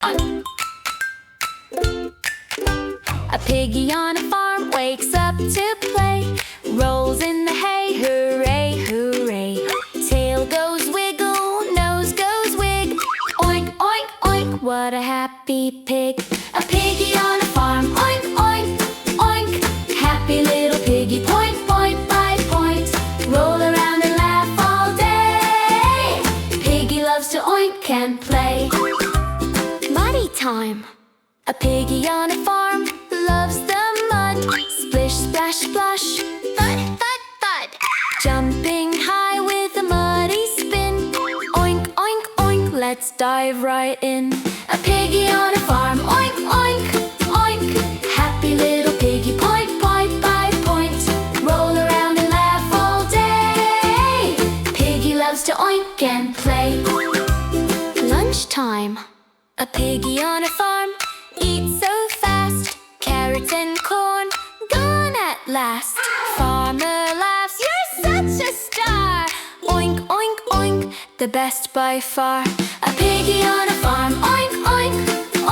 A piggy on a farm wakes up to play, rolls in the hay, hooray, hooray. Tail goes wiggle, nose goes wig, oink, oink, oink, what a happy pig. A piggy on a farm, oink, oink, oink. Happy little piggy, point, point by point. Roll around and laugh all day. Piggy loves to oink and play. Muddy time. A piggy on a farm loves the mud. Splish, splash, splosh, thud, thud, thud. Jumping high with a muddy spin. Oink, oink, oink, let's dive right in. A piggy on a farm, oink, oink, oink. Happy little piggy, point, point by point. Roll around and laugh all day. Piggy loves to oink and play. Lunchtime. A piggy on a farm eats so fast. Carrots and corn gone at last. Farmer laughs, you're such a star. Oink, oink, oink, the best by far. A piggy on a farm, oink, oink,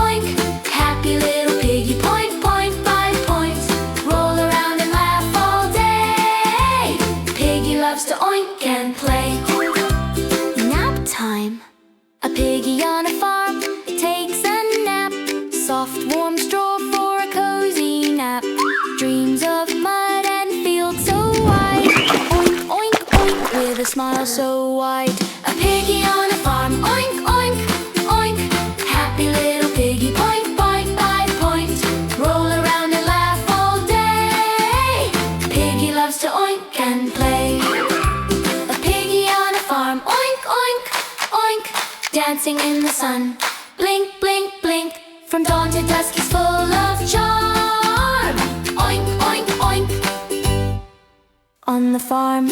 oink. Happy little piggy, point, point by point. Roll around and laugh all day. Piggy loves to oink and play. Nap time. A piggy on a farm takes a nap. Soft warm straw for a cozy nap. Dreams of mud and fields so wide. Oink, oink, oink, with a smile so wide. A piggy on a farm, oink, oink, oink. Happy little piggy, point, point by point. Roll around and laugh all day. Piggy loves to oink and play. A piggy on a farm, oink, oink, oink. Dancing in the sun, blink, blink, blink. From dawn to dusk he's full of charm. Oink, oink, oink. On the farm.